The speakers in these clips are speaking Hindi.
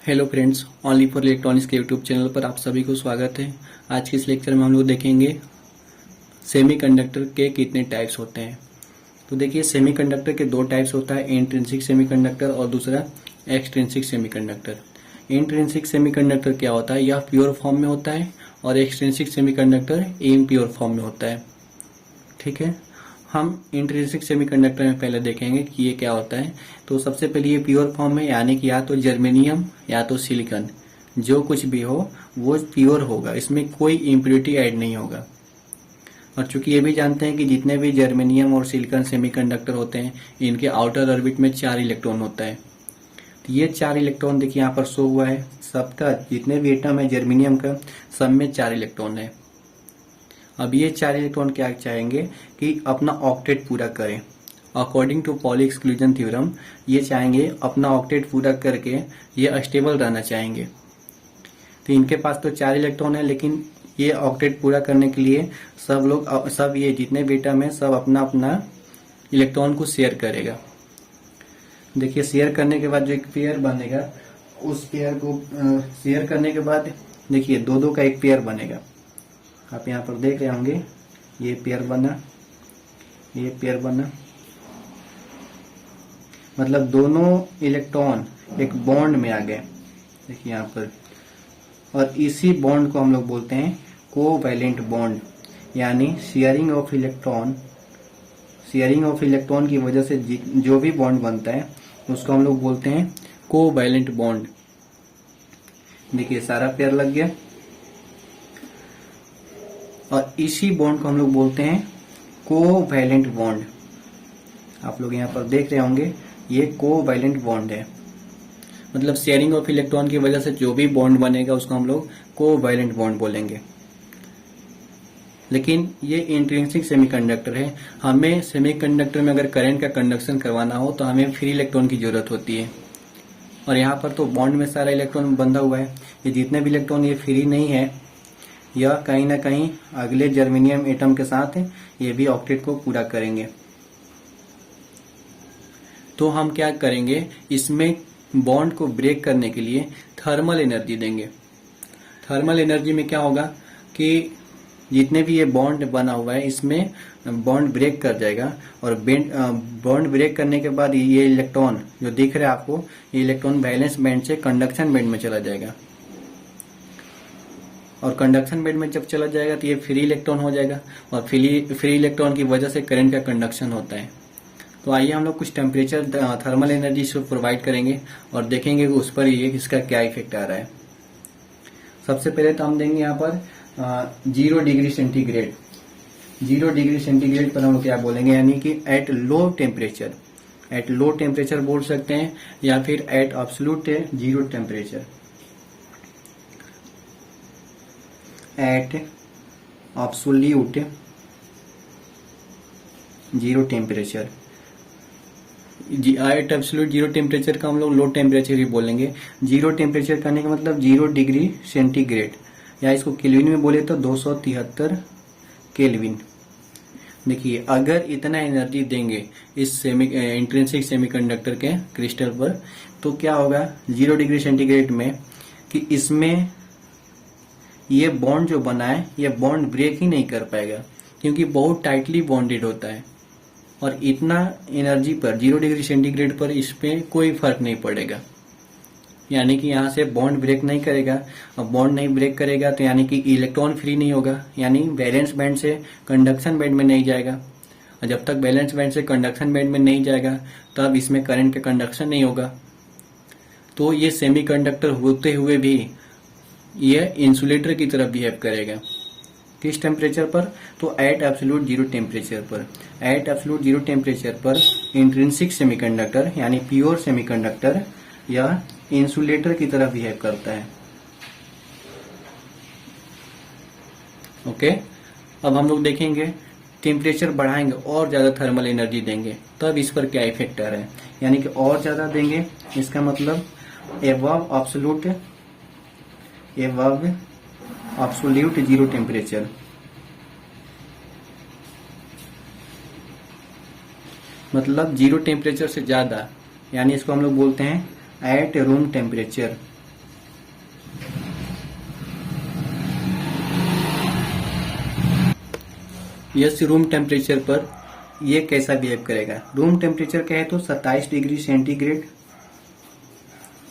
Hello friends, only for electronics के यूट्यूब चैनल पर आप सभी को स्वागत है। आज के इस लेक्चर में हम लोग देखेंगे सेमीकंडक्टर के कितने टाइप्स होते हैं। तो देखिए, सेमीकंडक्टर के दो टाइप्स होता है, इंट्रिंसिक सेमीकंडक्टर और दूसरा एक्सट्रिंसिक सेमीकंडक्टर। इंट्रिंसिक सेमीकंडक्टर क्या होता है, यह प्योर फॉर्म में होता है और एक्सट्रिंसिक सेमीकंडक्टर इम्प्योर फॉर्म में होता है। ठीक है, हम इंट्रिंसिक सेमीकंडक्टर में पहले देखेंगे कि ये क्या होता है। तो सबसे पहले ये प्योर फॉर्म में, यानी कि या तो जर्मेनियम या तो सिलिकॉन, जो कुछ भी हो वो प्योर होगा, इसमें कोई इम्प्योरिटी ऐड नहीं होगा। और चूंकि ये भी जानते हैं कि जितने भी जर्मेनियम और सिलिकॉन सेमीकंडक्टर होते हैं, इनके आउटर ऑर्बिट में 4 इलेक्ट्रॉन होता है। तो ये 4 इलेक्ट्रॉन देखिए यहाँ पर शो हुआ है, सबका जितने भी एटम है जर्मेनियम का, सब में 4 इलेक्ट्रॉन है। अब ये 4 इलेक्ट्रॉन क्या चाहेंगे कि अपना ऑक्टेट पूरा करें। According to Pauli exclusion theorem ये चाहेंगे अपना ऑक्टेट पूरा करके ये अस्टेबल रहना चाहेंगे। तो इनके पास तो 4 इलेक्ट्रॉन है, लेकिन ये ऑक्टेट पूरा करने के लिए सब ये जितने भी एटम है सब अपना अपना इलेक्ट्रॉन को शेयर करेगा। देखिए, शेयर करने के बाद जो एक पेयर बनेगा, उस पेयर को शेयर करने के बाद देखिए दो दो का एक पेयर बनेगा। आप यहाँ पर देख रहे होंगे, ये पेयर बना, ये पेयर बना, मतलब दोनों इलेक्ट्रॉन एक बॉन्ड में आ गए। देखिए यहाँ पर, और इसी बॉन्ड को हम लोग बोलते हैं कोवैलेंट बॉन्ड, यानी sharing of electron. Sharing of electron की वजह से जो भी बॉन्ड बनता है उसको हम लोग बोलते हैं कोवैलेंट बॉन्ड। देखिए सारा पेयर लग गया, और इसी बॉन्ड को हम लोग बोलते हैं कोवैलेंट बॉन्ड। आप लोग यहाँ पर देख रहे होंगे, ये कोवैलेंट बॉन्ड है, मतलब शेयरिंग ऑफ इलेक्ट्रॉन की वजह से जो भी बॉन्ड बनेगा उसको हम लोग कोवैलेंट बॉन्ड बोलेंगे। लेकिन ये इंट्रिंसिक सेमीकंडक्टर है। हमें सेमीकंडक्टर में अगर करंट का कंडक्शन करवाना हो तो हमें फ्री इलेक्ट्रॉन की जरूरत होती है, और यहाँ पर तो बॉन्ड में सारा इलेक्ट्रॉन बंधा हुआ है। ये जितने भी इलेक्ट्रॉन ये फ्री नहीं है, या कहीं ना कहीं अगले जर्मेनियम एटम के साथ ये भी ऑक्टेट को पूरा करेंगे। तो हम क्या करेंगे, इसमें बॉन्ड को ब्रेक करने के लिए थर्मल एनर्जी देंगे। थर्मल एनर्जी में क्या होगा कि जितने भी ये बॉन्ड बना हुआ है इसमें बॉन्ड ब्रेक कर जाएगा, और बॉन्ड ब्रेक करने के बाद ये इलेक्ट्रॉन जो दिख रहा है आपको, ये इलेक्ट्रॉन वैलेंस बैंड से कंडक्शन बैंड में चला जाएगा, और कंडक्शन बैंड में जब चला जाएगा तो ये फ्री इलेक्ट्रॉन हो जाएगा, और फ्री इलेक्ट्रॉन की वजह से करंट का कंडक्शन होता है। तो आइए हम लोग कुछ टेम्परेचर थर्मल एनर्जी से प्रोवाइड करेंगे और देखेंगे कि उस पर ये इसका क्या इफेक्ट आ रहा है। सबसे पहले तो हम देंगे यहाँ पर 0 डिग्री सेंटीग्रेड। 0 डिग्री सेंटीग्रेड पर हम क्या बोलेंगे, यानी कि at low temperature. At low temperature बोल सकते हैं, या फिर at absolute zero temperature. At absolute zero temperature. At absolute zero temperature का हम लोग लो टेम्परेचर ही बोलेंगे। जीरो टेम्परेचर करने का मतलब 0 डिग्री सेंटीग्रेड, या इसको केल्विन में बोले तो 273 केल्विन। देखिए, अगर इतना एनर्जी देंगे इस इंट्रिंसिक सेमीकंडक्टर के क्रिस्टल पर, तो क्या होगा 0 डिग्री सेंटीग्रेड में, कि इसमें ये बॉन्ड जो बना है ये बॉन्ड ब्रेक ही नहीं कर पाएगा, क्योंकि बहुत टाइटली बॉन्डेड होता है। और इतना एनर्जी पर 0 डिग्री सेंटीग्रेड पर इस पे कोई फर्क नहीं पड़ेगा, यानी कि यहाँ से बॉन्ड ब्रेक नहीं करेगा। और बॉन्ड नहीं ब्रेक करेगा तो यानी कि इलेक्ट्रॉन फ्री नहीं होगा, यानी वैलेंस बैंड से कंडक्शन बैंड में नहीं जाएगा। और जब तक वैलेंस बैंड से कंडक्शन बैंड में नहीं जाएगा तब इसमें करंट का कंडक्शन नहीं होगा। तो ये सेमीकंडक्टर होते हुए भी ये इंसुलेटर की तरह बिहेव करेगा। किस टेम्परेचर पर, तो एट एब्सोल्यूट जीरो टेम्परेचर पर। एट एब्सोल्यूट जीरो टेम्परेचर पर इंट्रिंसिक सेमीकंडक्टर यानी प्योर सेमीकंडक्टर या इंसुलेटर की तरह बिहेव करता है। ओके, अब हम लोग देखेंगे टेम्परेचर बढ़ाएंगे और ज्यादा थर्मल एनर्जी देंगे तब इस पर क्या इफेक्ट आ रहा है। यानी कि और ज्यादा देंगे, इसका मतलब एबव एब्सोल्यूट जीरो टेम्परेचर, मतलब जीरो टेम्परेचर से ज्यादा, यानी इसको हम लोग बोलते हैं at room temperature. Yes room temperature पर ये कैसा बिहेव करेगा। रूम टेम्परेचर क्या है तो 27 डिग्री सेंटीग्रेड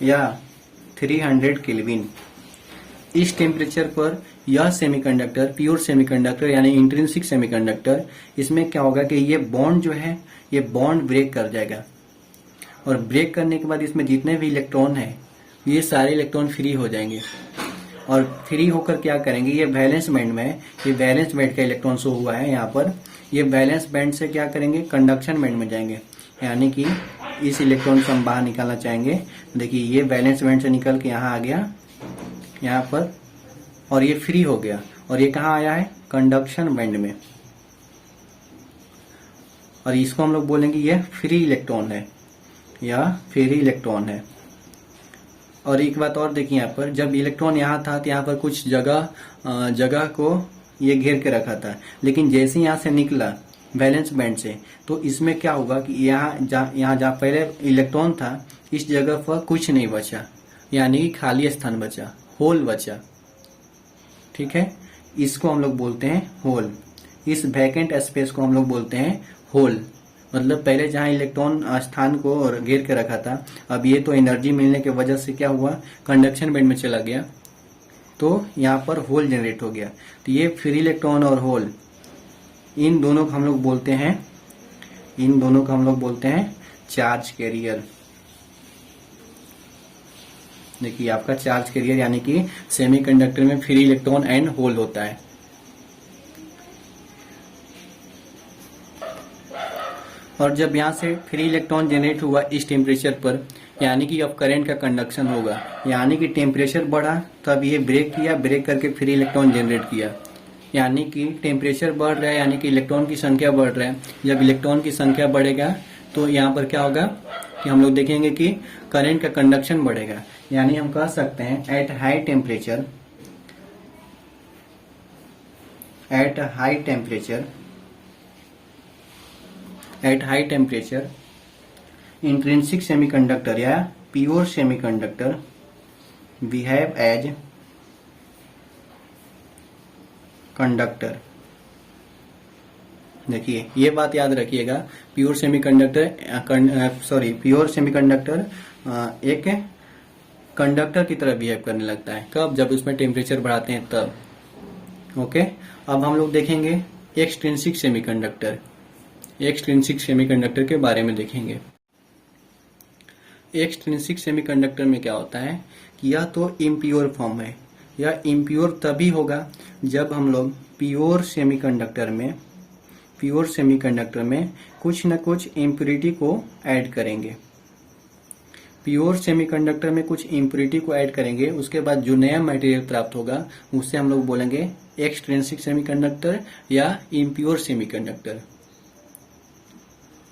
या 300 केल्विन। इस टेम्परेचर पर यह सेमीकंडक्टर, प्योर सेमीकंडक्टर यानी इंट्रिंसिक सेमीकंडक्टर, इसमें क्या होगा कि ये बॉन्ड जो है ये बॉन्ड ब्रेक कर जाएगा, और ब्रेक करने के बाद इसमें जितने भी इलेक्ट्रॉन है ये सारे इलेक्ट्रॉन फ्री हो जाएंगे, और फ्री होकर क्या करेंगे, ये वैलेंस बैंड में, ये वैलेंस बैंड का इलेक्ट्रॉन शो हुआ है यहाँ पर, ये वैलेंस बैंड से क्या करेंगे, कंडक्शन बैंड में जाएंगे। यानी कि इस इलेक्ट्रॉन को हम बाहर निकालना चाहेंगे। देखिए ये वैलेंस बैंड से निकल के यहाँ आ गया, यहाँ पर, और ये फ्री हो गया, और ये कहाँ आया है, कंडक्शन बैंड में, और इसको हम लोग बोलेंगे ये फ्री इलेक्ट्रॉन है या फ्री इलेक्ट्रॉन है। और एक बात और देखिए, यहाँ पर जब इलेक्ट्रॉन यहाँ था तो यहाँ पर कुछ जगह को ये घेर के रखा था, लेकिन जैसे यहाँ से निकला वैलेंस बैंड से तो इसमें क्या होगा कि यहाँ जहाँ पहले इलेक्ट्रॉन था इस जगह पर कुछ नहीं बचा, यानी कि खाली स्थान बचा, होल बचा। ठीक है, इसको हम लोग बोलते हैं होल। इस वैकेंट स्पेस को हम लोग बोलते हैं होल। मतलब पहले जहां इलेक्ट्रॉन स्थान को घेर के रखा था, अब ये तो एनर्जी मिलने की वजह से क्या हुआ, कंडक्शन बैंड में चला गया, तो यहाँ पर होल जनरेट हो गया। तो ये फ्री इलेक्ट्रॉन और होल, इन दोनों को हम लोग बोलते हैं चार्ज कैरियर। देखिए आपका चार्ज कैरियर यानी कि सेमीकंडक्टर में फ्री इलेक्ट्रॉन एंड होल होता है। और जब यहाँ से फ्री इलेक्ट्रॉन जनरेट हुआ इस टेम्परेचर पर, यानी कि अब करंट का कंडक्शन होगा, यानी कि टेम्परेचर बढ़ा तब ये ब्रेक किया, ब्रेक करके फ्री इलेक्ट्रॉन जनरेट किया। यानी कि टेम्परेचर बढ़ रहा है, यानी कि इलेक्ट्रॉन की संख्या बढ़ रहा है। जब इलेक्ट्रॉन की संख्या बढ़ेगा तो यहाँ पर क्या होगा कि हम लोग देखेंगे कि करंट का कंडक्शन बढ़ेगा। यानी हम कह सकते हैं at high temperature intrinsic semiconductor या pure semiconductor behave as conductor. देखिए ये बात याद रखिएगा, प्योर सेमीकंडक्टर एक कंडक्टर की तरह बिहेव करने लगता है। कब, जब उसमें टेम्परेचर बढ़ाते हैं तब। ओके, अब हम लोग देखेंगे एक्सट्रिंसिक सेमीकंडक्टर के बारे में देखेंगे। एक्सट्रिंसिक सेमीकंडक्टर में क्या होता है कि यह तो इम्प्योर फॉर्म है, यह इम्प्योर तभी होगा जब हम लोग प्योर सेमीकंडक्टर में कुछ न कुछ इम्प्योरिटी को ऐड करेंगे। प्योर सेमीकंडक्टर में कुछ इम्प्योरिटी को ऐड करेंगे, उसके बाद जो नया मटेरियल प्राप्त होगा उससे हम लोग बोलेंगे एक्सट्रिंसिक सेमीकंडक्टर या इम्प्योर सेमीकंडक्टर।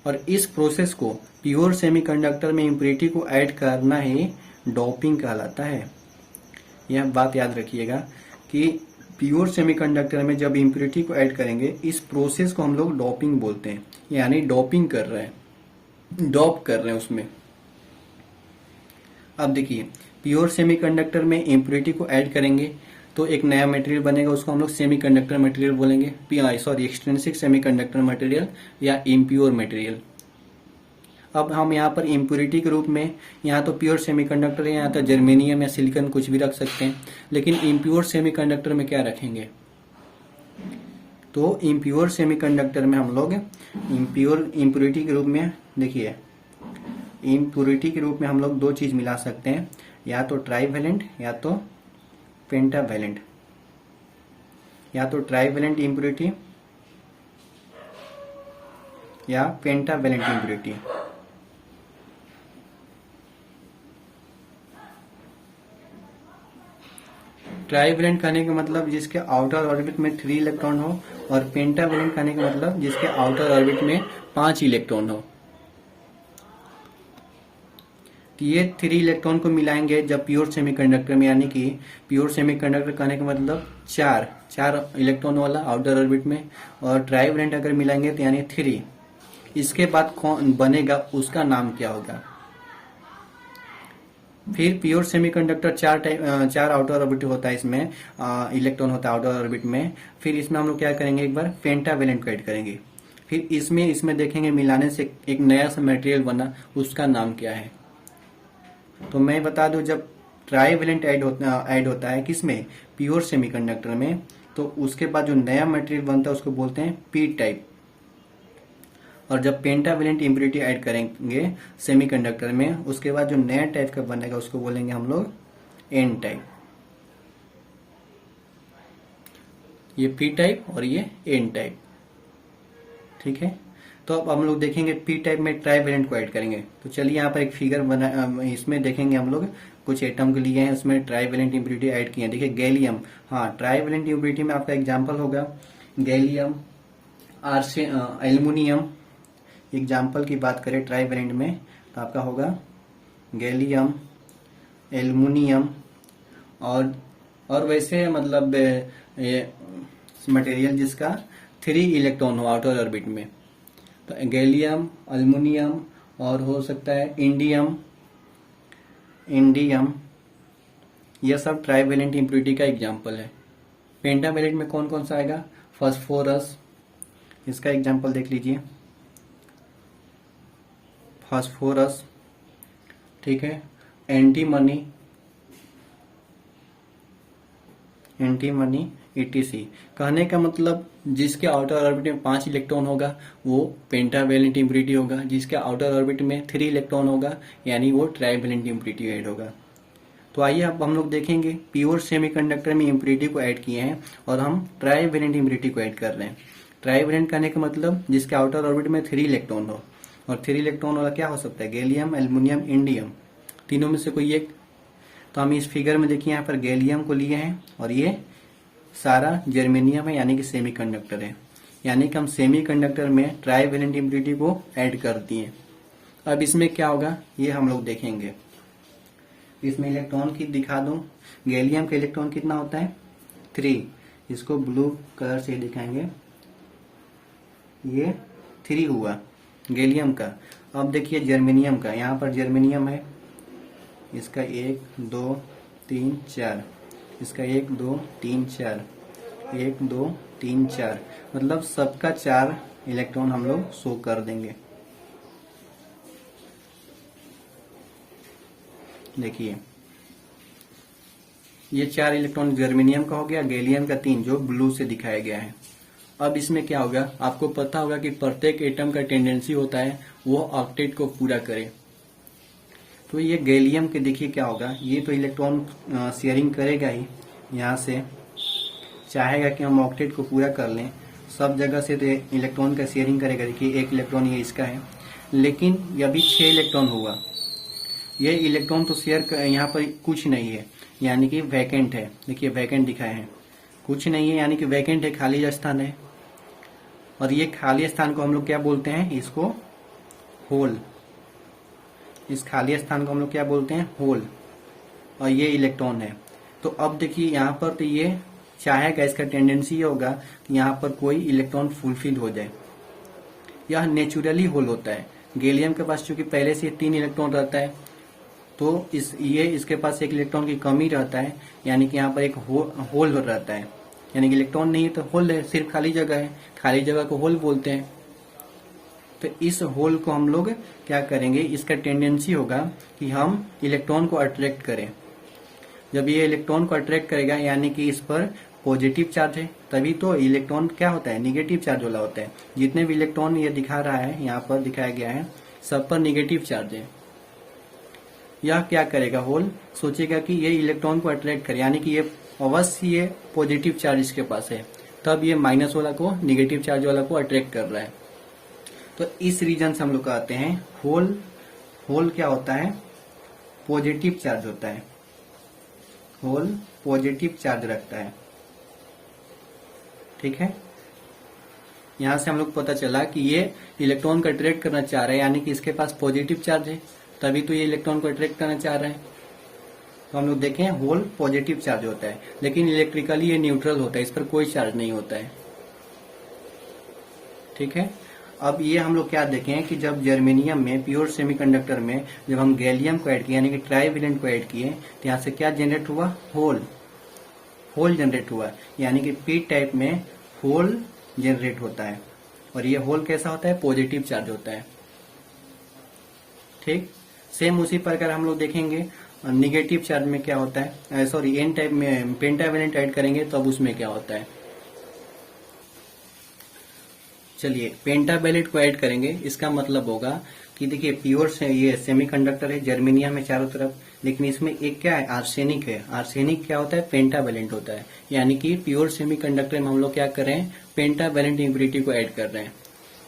और इस प्रोसेस को, प्योर सेमीकंडक्टर में इम्प्योरिटी को ऐड करना ही डोपिंग कहलाता है। यह बात याद रखिएगा कि प्योर सेमीकंडक्टर में जब इम्प्योरिटी को ऐड करेंगे इस प्रोसेस को हम लोग डोपिंग बोलते हैं, यानी डोपिंग कर रहे हैं, डोप कर रहे हैं उसमें। अब देखिए प्योर सेमीकंडक्टर में इम्प्योरिटी को ऐड करेंगे तो एक नया मटेरियल बनेगा, उसको हम लोग सेमीकंडक्टर मटेरियल बोलेंगे, एक्सट्रिंसिक सेमीकंडक्टर मटेरियल या इम्प्योर मटेरियल। अब हम यहाँ पर इम्प्योरिटी के रूप में, यहाँ तो प्योर सेमीकंडक्टर है, यहाँ तो जर्मेनियम या सिलिकॉन कुछ भी रख सकते हैं, लेकिन इम्प्योर सेमीकंडक्टर में क्या रखेंगे, तो इम्प्योर सेमीकंडक्टर में हम लोग इम्प्योरिटी के रूप में, देखिए इम्प्योरिटी के रूप में हम लोग दो चीज मिला सकते हैं, या तो ट्राईवैलेंट या तो पेंटावैलेंट, या तो ट्राईवैलेंट इम्प्योरिटी या पेंटावैलेंट इम्प्योरिटी। ट्राईवैलेंट कहने का मतलब जिसके आउटर ऑर्बिट में 3 इलेक्ट्रॉन हो, और पेंटावैलेंट कहने का मतलब जिसके आउटर ऑर्बिट में 5 इलेक्ट्रॉन हो। तो ये 3 इलेक्ट्रॉन को मिलाएंगे जब प्योर सेमीकंडक्टर में, यानी कि प्योर सेमीकंडक्टर कहने का मतलब 4 इलेक्ट्रॉन वाला आउटर ऑर्बिट में, और ट्राईवैलेंट अगर मिलाएंगे तो यानी 3। इसके बाद कौन बनेगा, उसका नाम क्या होगा, फिर प्योर सेमीकंडक्टर चार आउटर ऑर्बिट होता है इसमें, इलेक्ट्रॉन होता है आउटर ऑर्बिट में। फिर इसमें हम लोग क्या करेंगे, एक बार पेंटावेलेंट ऐड करेंगे। फिर इसमें देखेंगे मिलाने से एक नया सा मटेरियल बना, उसका नाम क्या है। तो मैं बता दूं, जब ट्राईवेलेंट ऐड होता है किसमें, प्योर सेमीकंडक्टर में, तो उसके बाद जो नया मटेरियल बनता है उसको बोलते हैं पी टाइप। और जब पेंटावेलेंट इम्प्योरिटी ऐड करेंगे सेमीकंडक्टर में, उसके बाद जो नया टाइप का बनेगा उसको बोलेंगे हम लोग एन टाइप। ये पी टाइप और ये एन टाइप, ठीक है। तो अब हम लोग देखेंगे पी टाइप में ट्राईवेलेंट को ऐड करेंगे। तो चलिए यहाँ पर एक फिगर बना, इसमें देखेंगे हम लोग कुछ एटम के लिए हैं, उसमें ट्राईवेलेंट इम्प्योरिटी ऐड किए हैं। देखिए गैलियम, हाँ ट्राईवेलेंट इम्प्योरिटी में आपका एग्जाम्पल होगा गैलियम, एल्युमिनियम। एग्जाम्पल की बात करें ट्राईवेलेंट में तो आपका होगा गैलियम, एल्युमिनियम और वैसे मतलब ये मटेरियल जिसका 3 इलेक्ट्रॉन हो आउटर ऑर्बिट में, तो गैलियम, एल्युमिनियम और हो सकता है इंडियम, यह सब ट्राईवेलेंट इम्प्योरिटी का एग्जाम्पल है। पेंटावेलेंट में कौन कौन सा आएगा, फास्फोरस, इसका एग्जाम्पल देख लीजिए, फास्फोरस, ठीक है। Antimony ETC। कहने का मतलब जिसके आउटर ऑर्बिट में 5 इलेक्ट्रॉन होगा वो पेंटावेलेंट इम्प्योरिटी होगा, जिसके आउटर ऑर्बिट में 3 इलेक्ट्रॉन होगा यानी वो ट्राईवेलेंट इम्प्योरिटी ऐड होगा। तो आइए अब हम लोग देखेंगे प्योर सेमीकंडक्टर में इम्प्योरिटी को ऐड किए हैं और हम ट्राईवेलेंट इम्प्योरिटी को ऐड कर रहे हैं। ट्राईवेलेंट कहने का मतलब जिसके आउटर ऑर्बिट में 3 इलेक्ट्रॉन हो, और 3 इलेक्ट्रॉन वाला क्या हो सकता है, गैलियम, एल्युमिनियम, इंडियम, तीनों में से कोई एक। तो हम इस फिगर में देखिए यहाँ पर गैलियम को लिए हैं और ये सारा जर्मेनियम है यानी कि सेमीकंडक्टर है, यानी कि हम सेमीकंडक्टर में ट्राईवेलेंट इम्प्योरिटी को ऐड कर दिए। अब इसमें क्या होगा ये हम लोग देखेंगे। इसमें इलेक्ट्रॉन की दिखा दूं, गैलियम का इलेक्ट्रॉन कितना होता है 3, इसको ब्लू कलर से दिखाएंगे, ये 3 हुआ गैलियम का। अब देखिए जर्मेनियम का, यहाँ पर जर्मेनियम है, इसका 1 2 3 4, इसका 1 2 3 4, 1 2 3 4, मतलब सबका 4 इलेक्ट्रॉन हम लोग शो कर देंगे। देखिए ये 4 इलेक्ट्रॉन जर्मेनियम का हो गया, गैलियम का 3 जो ब्लू से दिखाया गया है। अब इसमें क्या होगा, आपको पता होगा कि प्रत्येक एटम का टेंडेंसी होता है वो ऑक्टेट को पूरा करे। तो ये गैलियम के देखिए क्या होगा, ये तो इलेक्ट्रॉन शेयरिंग करेगा ही, यहाँ से चाहेगा कि हम ऑक्टेट को पूरा कर लें, सब जगह से तो इलेक्ट्रॉन का शेयरिंग करेगा। देखिए 1 इलेक्ट्रॉन ये इसका है, लेकिन अभी 6 इलेक्ट्रॉन हुआ, ये इलेक्ट्रॉन तो शेयर यहाँ पर कुछ नहीं है यानी कि वैकेंट है। देखिए वैकेंट दिखाए हैं, कुछ नहीं है यानी कि वैकेंट है, खाली स्थान है। और ये खाली स्थान को हम लोग क्या बोलते हैं, इसको होल। इस खाली स्थान को हम लोग क्या बोलते हैं, होल। और ये इलेक्ट्रॉन है। तो अब देखिए यहाँ पर तो ये चाहेगा, इसका टेंडेंसी ये होगा कि यहाँ पर कोई इलेक्ट्रॉन फुलफिल हो जाए, यह नेचुरली होल होता है। गैलियम के पास चूंकि पहले से 3 इलेक्ट्रॉन रहता है तो इसके पास 1 इलेक्ट्रॉन की कमी रहता है, यानी कि यहाँ पर एक होल रहता है, यानी कि इलेक्ट्रॉन नहीं है तो होल है, सिर्फ खाली जगह है, खाली जगह को होल बोलते हैं। तो इस होल को हम लोग क्या करेंगे, इसका टेंडेंसी होगा कि हम इलेक्ट्रॉन को अट्रैक्ट करें। जब ये इलेक्ट्रॉन को अट्रैक्ट करेगा यानी कि इस पर पॉजिटिव चार्ज है, तभी तो इलेक्ट्रॉन क्या होता है, निगेटिव चार्ज वाला होता है। जितने भी इलेक्ट्रॉन ये दिखा रहा है, यहाँ पर दिखाया गया है, सब पर निगेटिव चार्ज है। यह क्या करेगा, होल सोचेगा कि ये इलेक्ट्रॉन को अट्रैक्ट करे, यानी कि ये अवश्य ये पॉजिटिव चार्ज इसके पास है, तब ये माइनस वाला को, निगेटिव चार्ज वाला को अट्रैक्ट कर रहा है। तो इस रीजन से हम लोग कहते हैं होल क्या होता है, पॉजिटिव चार्ज होता है, होल पॉजिटिव चार्ज रखता है, ठीक है। यहां से हम लोग पता चला कि ये इलेक्ट्रॉन को अट्रैक्ट करना चाह रहा है, यानी कि इसके पास पॉजिटिव चार्ज है, तभी तो ये इलेक्ट्रॉन को अट्रैक्ट करना चाह रहे हैं। तो हम लोग देखें होल पॉजिटिव चार्ज होता है, लेकिन इलेक्ट्रिकली ये न्यूट्रल होता है, इस पर कोई चार्ज नहीं होता है, ठीक है। अब ये हम लोग क्या देखें कि जब जर्मेनियम में प्योर सेमीकंडक्टर में जब हम गैलियम को ऐड किए यानी कि ट्राईवेलेंट को ऐड किए तो यहाँ से क्या जनरेट हुआ, होल जनरेट हुआ, यानी कि पी टाइप में होल जनरेट होता है। और ये होल कैसा होता है, पॉजिटिव चार्ज होता है। ठीक, सेम उसी प्रकार हम लोग देखेंगे निगेटिव चार्ज में क्या होता है, सॉरी एन टाइप में पेंटावेलेंट ऐड करेंगे तब उसमें क्या होता है। चलिए पेंटावेलेंट को ऐड करेंगे, इसका मतलब होगा कि देखिए प्योर से ये सेमीकंडक्टर है, जर्मेनियम है चारों तरफ, लेकिन इसमें एक क्या है, आर्सेनिक है। आर्सेनिक क्या होता है, पेंटावेलेंट होता है। यानी कि प्योर सेमीकंडक्टर में हम लोग क्या कर रहे हैं, पेंटावेलेंट इम्प्योरिटी को ऐड कर रहे हैं।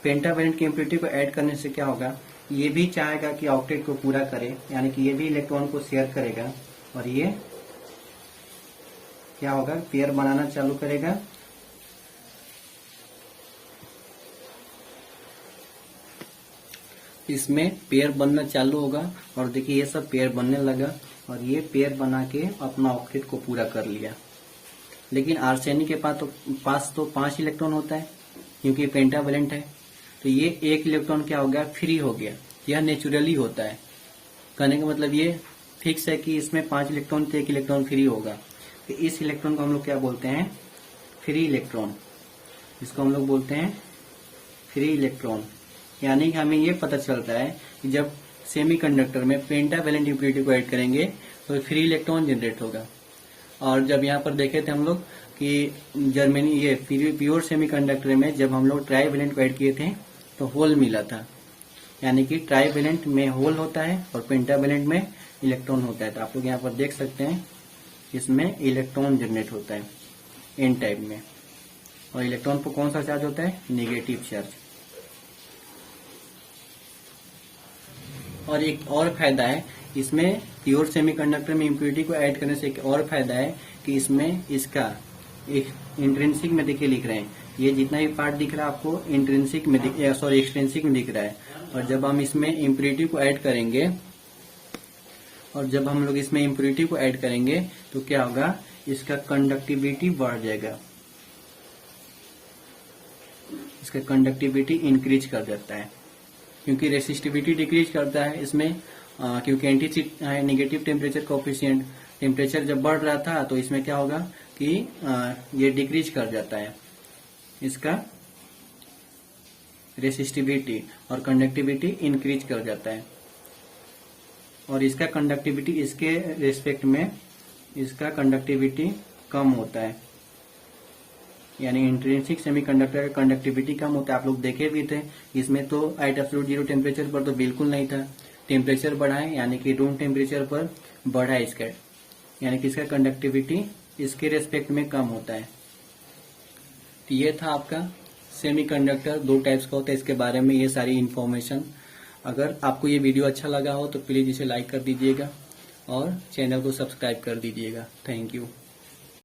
पेंटावेलेंट की इम्प्योरिटी को ऐड करने से क्या होगा, ये भी चाहेगा कि ऑक्टेट को पूरा करे, यानी कि ये भी इलेक्ट्रॉन को शेयर करेगा और ये क्या होगा, पेयर बनाना चालू करेगा। इसमें पेयर बनना चालू होगा और देखिए ये सब पेयर बनने लगा और ये पेयर बना के अपना ऑक्टेट को पूरा कर लिया। लेकिन आर्सेनिक के पास तो 5 इलेक्ट्रॉन होता है क्योंकि पेंटावेलेंट है, तो ये 1 इलेक्ट्रॉन क्या हो गया, फ्री हो गया। यह नेचुरली होता है, कहने का मतलब ये फिक्स है कि इसमें 5 इलेक्ट्रॉन तो 1 इलेक्ट्रॉन फ्री होगा। तो इस इलेक्ट्रॉन को हम लोग क्या बोलते हैं, फ्री इलेक्ट्रॉन। इसको हम लोग बोलते हैं फ्री इलेक्ट्रॉन। यानी कि हमें ये पता चलता है कि जब सेमीकंडक्टर में पेंटावेलेंट इम्प्योरिटी को ऐड करेंगे तो फ्री इलेक्ट्रॉन जनरेट होगा। और जब यहाँ पर देखे थे हम लोग कि जर्मनी ये प्योर सेमीकंडक्टर में जब हम लोग ट्राईवेलेंट को ऐड किए थे तो होल मिला था, यानी कि ट्राईवेलेंट में होल होता है और पेंटावेलेंट में इलेक्ट्रॉन होता है। तो आप लोग यहाँ पर देख सकते हैं इसमें इलेक्ट्रॉन जनरेट होता है एन टाइप में, और इलेक्ट्रॉन पर कौन सा चार्ज होता है, नेगेटिव चार्ज। और एक और फायदा है इसमें प्योर सेमीकंडक्टर में इम्प्योरिटी को ऐड करने से एक और फायदा है कि इसमें इसका एक इंट्रिंसिक में देखिए लिख रहे हैं, ये जितना भी पार्ट दिख रहा है आपको इंट्रिंसिक में सॉरी एक्सट्रिंसिक में दिख रहा है। और जब हम इसमें इम्प्योरिटी को ऐड करेंगे तो क्या होगा, इसका कंडक्टिविटी बढ़ जाएगा, इसका कंडक्टिविटी इंक्रीज कर देता है क्योंकि रेसिस्टिविटी डिक्रीज करता है इसमें, क्योंकि एंटीसिड है नेगेटिव टेम्परेचर कोएफिशिएंट। टेम्परेचर जब बढ़ रहा था तो इसमें क्या होगा कि ये डिक्रीज कर जाता है इसका रेसिस्टिविटी, और कंडक्टिविटी इंक्रीज कर जाता है। और इसका कंडक्टिविटी इसके रेस्पेक्ट में इसका कंडक्टिविटी कम होता है, यानी इंट्रिंसिक सेमीकंडक्टर का कंडक्टिविटी कम होता है। आप लोग देखे भी थे, इसमें तो एट एब्सोल्यूट 0 टेम्परेचर पर तो बिल्कुल नहीं था, टेम्परेचर बढ़ा है यानी कि रूम टेम्परेचर पर बढ़ा है इसका, यानी कि इसका कंडक्टिविटी इसके रेस्पेक्ट में कम होता है। तो ये था आपका सेमीकंडक्टर, 2 टाइप्स का होता है, इसके बारे में ये सारी इन्फॉर्मेशन। अगर आपको ये वीडियो अच्छा लगा हो तो प्लीज इसे लाइक कर दीजिएगा और चैनल को सब्सक्राइब कर दीजिएगा। Thank you.